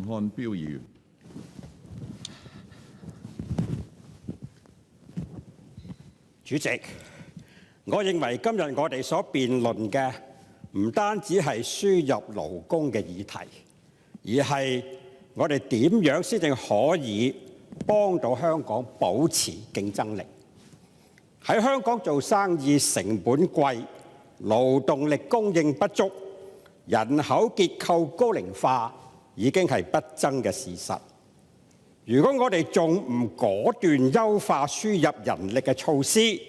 漢標議員。主席，我認為今日我哋所辯論嘅唔單止係輸入勞工嘅議題，而係我哋點樣先至可以幫到香港保持競爭力。喺香港做生意成本貴，勞動力供應不足，人口結構高齡化已經係不爭嘅事實。如果我哋仲唔果斷優化輸入人力嘅措施，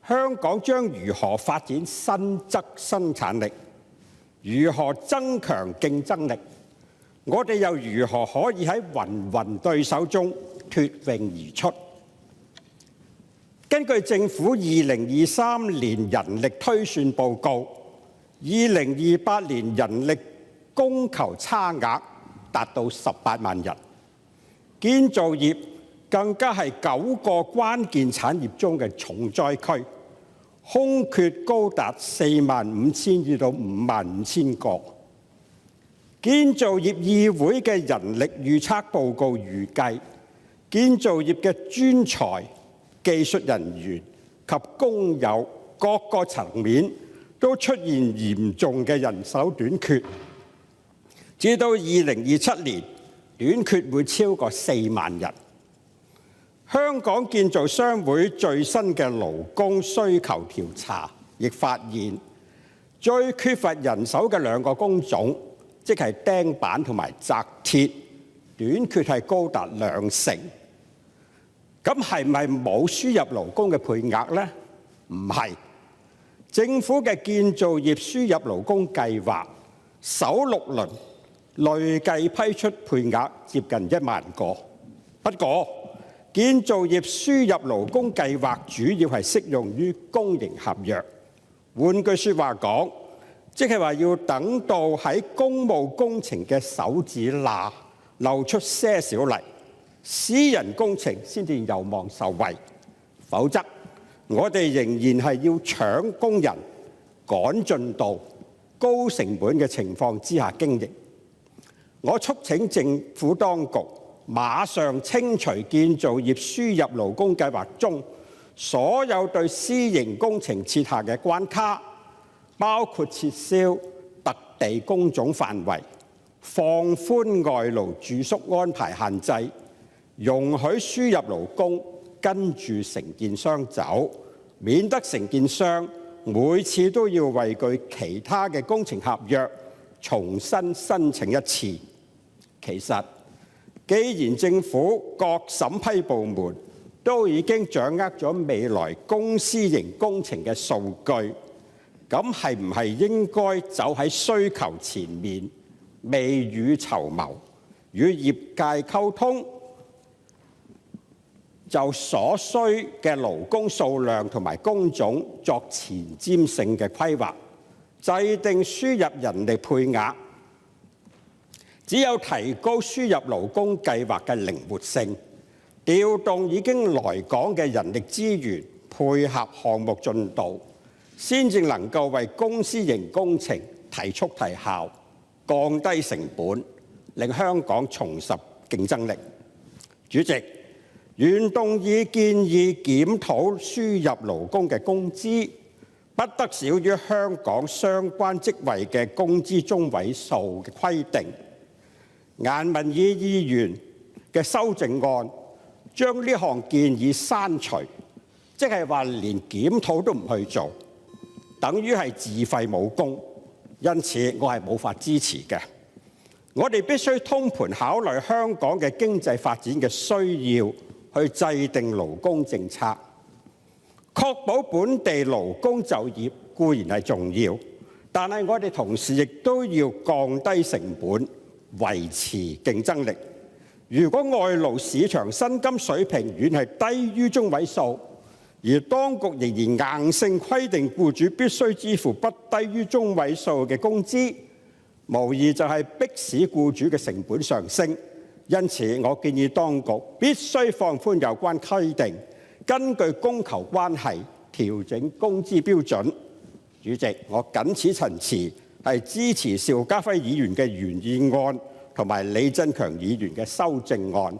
香港將如何發展新質生產力？如何增強競爭力？我哋又如何可以喺芸芸對手中脫穎而出？根據政府2023年人力推算報告，2028年人力供求差額達到18萬人，建造業更加係9個關鍵產業中嘅重災區，空缺高達45000至到55000個。建造業議會嘅人力預測報告預計，建造業嘅專才、技術人員及工友各個層面都出現嚴重嘅人手短缺，至到2027年，短缺會超過4萬人。香港建造商會最新嘅勞工需求調查亦發現，最缺乏人手嘅2個工種，即係釘板同埋紮鐵，短缺係高達20%。咁係咪冇輸入勞工嘅配額呢？唔係，政府嘅建造業輸入勞工計劃首6輪累計批出配額接近1萬個。不過，建造業輸入勞工計劃主要係適用於公營合約。換句説話講，即係話要等到喺公務工程嘅手指罅露出些少嚟，私人工程先至有望受惠，否則我哋仍然係要搶工人、趕進度、高成本嘅情況之下經營。我促請政府當局馬上清除建造業輸入勞工計劃中所有對私營工程設下嘅關卡，包括撤銷特地工種範圍、放寬外勞住宿安排限制、容許輸入勞工跟住承建商走，免得承建商每次都要為佢其他嘅工程合約重新申請一次。其實，既然政府各審批部門都已經掌握咗未來公私營工程嘅數據，咁係唔係應該走喺需求前面，未雨綢繆，與業界溝通，就所需嘅勞工數量同埋工種作前瞻性嘅規劃，制定輸入人力配額。只有提高輸入勞工計劃嘅靈活性，調動已經來港嘅人力資源，配合項目進度，先至能夠為公私營工程提速提效，降低成本，令香港重拾競爭力。主席，原動議建議檢討輸入勞工嘅工資，不得少於香港相關職位嘅工資中位數嘅規定。顏汶羽議員嘅修正案將呢項建議刪除，即係話連檢討都唔去做，等於係自廢武功，因此我係無法支持嘅。我哋必須通盤考慮香港嘅經濟發展嘅需要，去制定勞工政策，確保本地勞工就業固然係重要，但係我哋同時亦都要降低成本，維持競爭力。如果外勞市場薪金水平遠係低於中位數，而當局仍然硬性規定僱主必須支付不低於中位數嘅工資，無疑就係迫使僱主嘅成本上升。因此，我建議當局必須放寬有關規定，根據供求關係調整工資標準。主席，我謹此陳辭，係支持邵家輝議員嘅原議案同埋李鎮強議員嘅修正案。